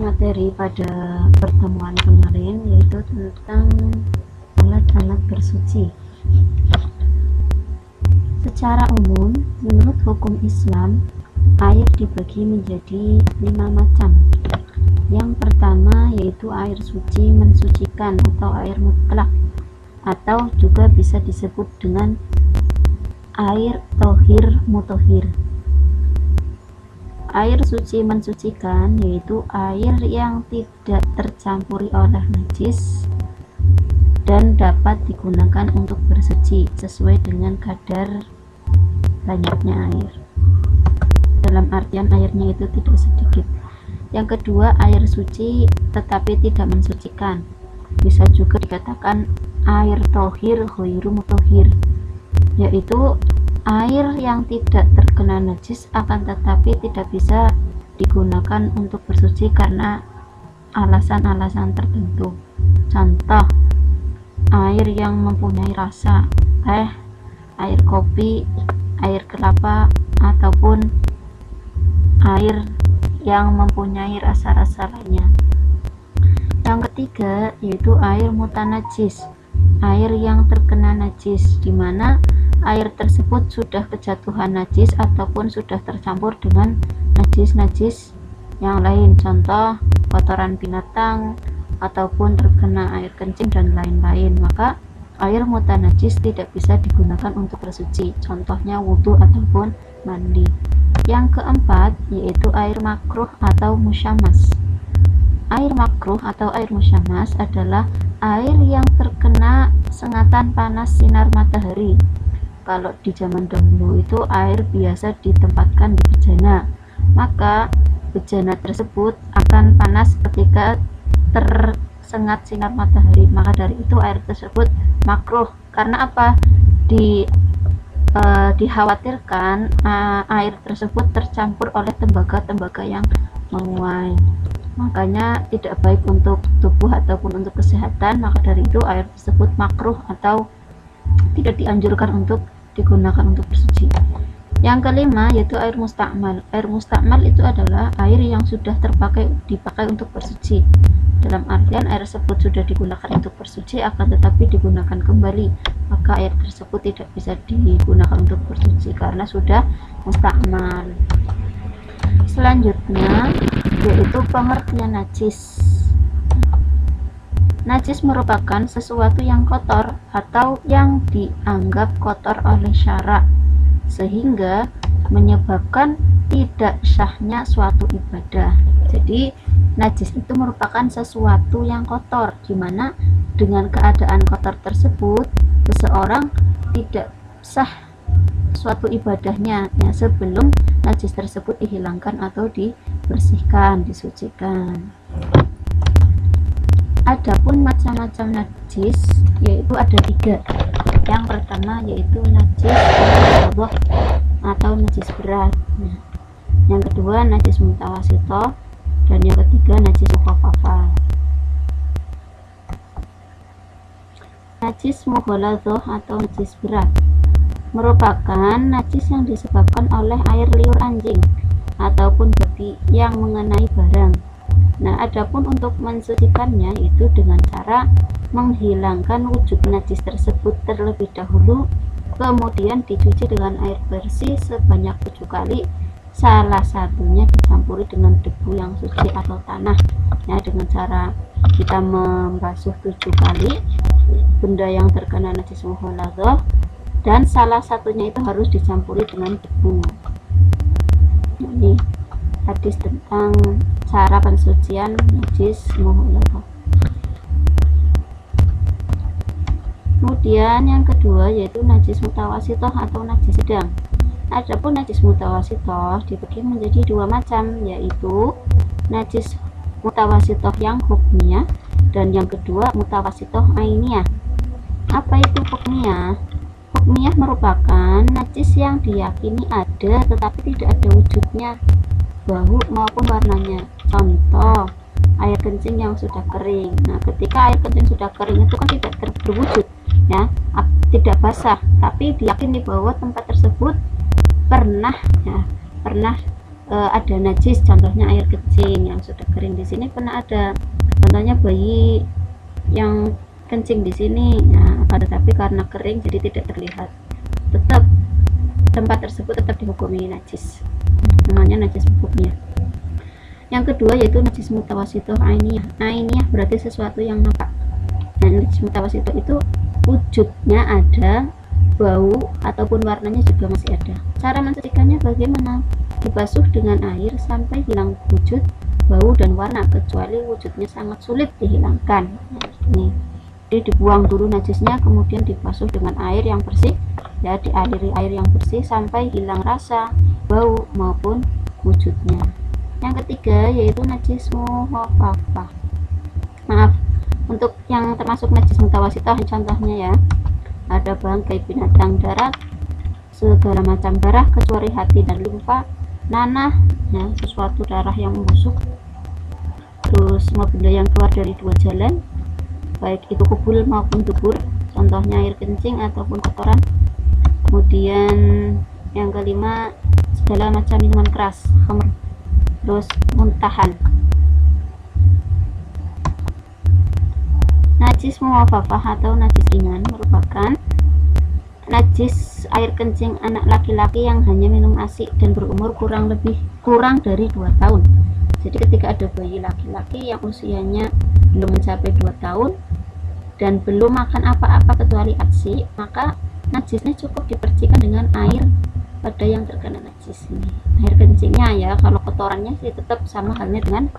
materi pada pertemuan kemarin, yaitu tentang alat-alat bersuci. Secara umum, menurut hukum Islam, air dibagi menjadi 5 macam. Yang pertama yaitu air suci mensucikan atau air mutlak, atau juga bisa disebut dengan air tohir mutohir. Air suci mensucikan yaitu air yang tidak tercampuri oleh najis dan dapat digunakan untuk bersuci sesuai dengan kadar banyaknya air, dalam artian airnya itu tidak sedikit. Yang kedua, air suci tetapi tidak mensucikan, bisa juga dikatakan air tohir ghairu mutohir, yaitu air yang tidak terkena najis akan tetapi tidak bisa digunakan untuk bersuci karena alasan-alasan tertentu. Contoh, air yang mempunyai rasa teh, air kopi, air kelapa, ataupun air yang mempunyai rasa-rasa lainnya. Yang ketiga yaitu air mutanajis, air yang terkena najis, di mana air tersebut sudah kejatuhan najis ataupun sudah tercampur dengan najis-najis yang lain, contoh kotoran binatang ataupun terkena air kencing dan lain-lain. Maka air mutanajis tidak bisa digunakan untuk bersuci, contohnya wudhu ataupun mandi. Yang keempat yaitu air makruh atau musyamas. Air makruh atau air musyamas adalah air yang terkena sengatan panas sinar matahari. Kalau di zaman dahulu itu air biasa ditempatkan di bejana, maka bejana tersebut akan panas ketika tersengat sinar matahari. Maka dari itu air tersebut makruh. Karena apa? Dikhawatirkan air tersebut tercampur oleh tembaga-tembaga yang menguai, makanya tidak baik untuk tubuh ataupun untuk kesehatan. Maka dari itu air tersebut makruh atau tidak dianjurkan untuk digunakan untuk bersuci. Yang kelima yaitu air mustakmal. Air mustakmal itu adalah air yang sudah dipakai untuk bersuci, dalam artian air tersebut sudah digunakan untuk bersuci akan tetapi digunakan kembali, maka air tersebut tidak bisa digunakan untuk bersuci karena sudah mustakmal. Selanjutnya yaitu pengertian najis. Najis merupakan sesuatu yang kotor atau yang dianggap kotor oleh syara sehingga menyebabkan tidak sahnya suatu ibadah. Jadi najis itu merupakan sesuatu yang kotor, di mana dengan keadaan kotor tersebut seseorang tidak sah suatu ibadahnya sebelum najis tersebut dihilangkan atau dibersihkan, disucikan. Adapun macam-macam najis yaitu ada 3. Yang pertama yaitu najis mughalladhah atau najis berat. Yang kedua najis mutawasithah, dan yang ketiga najis mukhaffafah. Najis mughalladhah atau najis berat merupakan najis yang disebabkan oleh air liur anjing ataupun babi yang mengenai barang. Nah, adapun untuk mensucikannya itu dengan cara menghilangkan wujud najis tersebut terlebih dahulu, kemudian dicuci dengan air bersih sebanyak 7 kali, salah satunya dicampuri dengan debu yang suci atau tanah. Ya, dengan cara kita membasuh 7 kali benda yang terkena najis mughalladhah, dan salah satunya itu harus dicampuri dengan debu. Ini hadis tentang cara pensucian najis mughalladhah. Kemudian yang kedua yaitu najis mutawasithah atau najis sedang. Adapun najis mutawasithah dibagi menjadi 2 macam, yaitu najis mutawasithah yang hukmiyah dan yang kedua mutawasithah ainiyah. Apa itu hukmiyah? Hukmiyah merupakan najis yang diyakini ada tetapi tidak ada wujudnya, bau maupun warnanya. Contoh, air kencing yang sudah kering. Nah, ketika air kencing sudah kering itu kan tidak berwujud, ya, tidak basah, tapi diyakini bahwa tempat tersebut pernah ada najis, contohnya air kencing yang sudah kering. Di sini pernah ada contohnya bayi yang kencing di sini, nah, tetapi karena kering jadi tidak terlihat, tetap tempat tersebut tetap dihukumi najis, namanya najis hukumnya. Yang kedua yaitu najis mutawasitoh ainiyah. Ainiyah berarti sesuatu yang nampak. Dan najis mutawasitoh itu wujudnya ada, bau ataupun warnanya juga masih ada. Cara mensucikannya bagaimana? Dibasuh dengan air sampai hilang wujud, bau dan warna, kecuali wujudnya sangat sulit dihilangkan. Nah, ini. Jadi dibuang dulu najisnya, kemudian dibasuh dengan air yang bersih, ya, dialiri air yang bersih sampai hilang rasa, bau maupun wujudnya. Yang ketiga yaitu najis mukhafafah. Maaf, untuk yang termasuk najis mutawasitoh contohnya ya, ada bangkai binatang darat, segala macam darah kecuali hati dan limfa, nanah, ya, sesuatu darah yang membusuk, terus semua benda yang keluar dari dua jalan, baik itu kubul maupun dubur, contohnya air kencing ataupun kotoran. Kemudian yang kelima, segala macam minuman keras, khamr. Terus muntahan. Najis mukhafafah atau najis ringan merupakan najis air kencing anak laki-laki yang hanya minum ASI dan berumur kurang dari 2 tahun. Jadi ketika ada bayi laki-laki yang usianya belum mencapai 2 tahun dan belum makan apa-apa kecuali ASI, maka najisnya cukup dipercikan dengan air pada yang terkena najis ini, air kencingnya ya. Kalau kotorannya sih tetap sama halnya dengan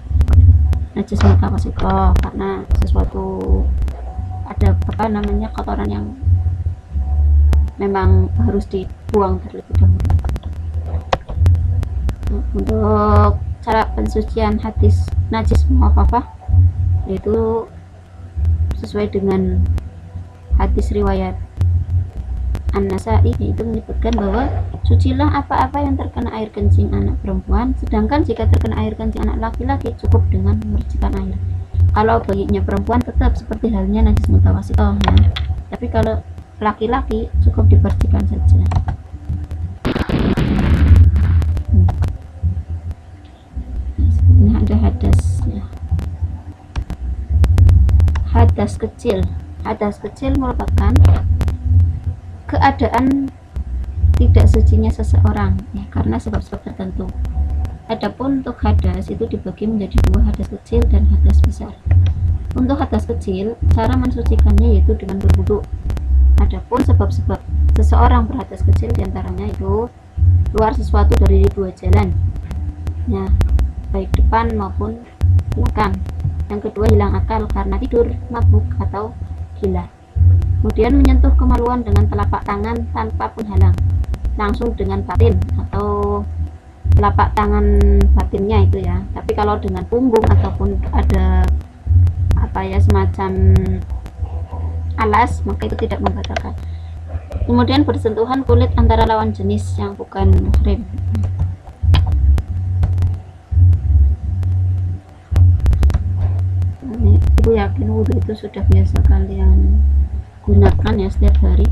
najis mutawasitoh, karena sesuatu ada apa namanya kotoran yang memang harus dibuang terlebih dahulu. Untuk cara pensucian hadis najis mukhafafah yaitu sesuai dengan hadis riwayat An-Nasai, itu menyebutkan bahwa sucilah apa-apa yang terkena air kencing anak perempuan, sedangkan jika terkena air kencing anak laki-laki cukup dengan memercikan air. Kalau bayinya perempuan tetap seperti halnya najis mutawasitoh ya, tapi kalau laki-laki cukup dipercikan saja. Ini ada hadas ya. Hadas kecil. Hadas kecil merupakan keadaan tidak sucinya seseorang ya, karena sebab-sebab tertentu. Adapun untuk hadas itu dibagi menjadi 2, hadas kecil dan hadas besar. Untuk hadas kecil, cara mensucikannya yaitu dengan berwudu. Adapun sebab-sebab seseorang berhadas kecil diantaranya itu keluar sesuatu dari 2 jalan ya, baik depan maupun belakang. Yang kedua, hilang akal karena tidur, mabuk atau gila. Kemudian menyentuh kemaluan dengan telapak tangan tanpa penghalang, langsung dengan batin atau telapak tangan batinnya itu ya. Tapi kalau dengan punggung ataupun ada apa ya semacam alas, maka itu tidak membatalkan. Kemudian bersentuhan kulit antara lawan jenis yang bukan muhrim. Ibu yakin wudhu itu sudah biasa kalian gunakan ya setiap hari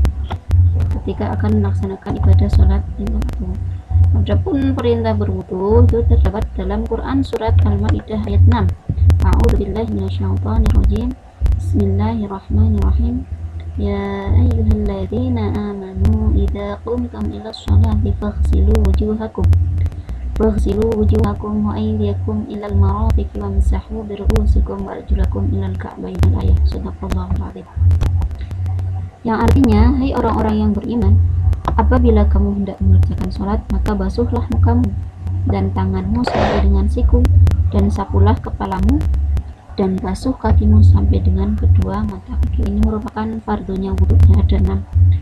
ketika akan melaksanakan ibadah sholat lima waktu. Adapun perintah berwudu itu terdapat dalam Quran surat Al-Maidah ayat 6. A'udzubillahi minasyaitonirrajim. Bismillahirrahmanirrahim. Ya ayyuhalladzina amanu idza qumtum ilas sholati faghsilu wujuhakum wa aydiyakum ilal marafiqi wamsahu bi ru'usikum wa arjulakum ilal ka'bayn. Al-ayah. Shadaqallahul adzim. Yang artinya, hai orang-orang yang beriman, apabila kamu hendak mengerjakan sholat, maka basuhlah mukamu dan tanganmu sampai dengan siku, dan sapulah kepalamu, dan basuh kakimu sampai dengan kedua mata kaki. Ini merupakan fardunya wudhunya ada 6.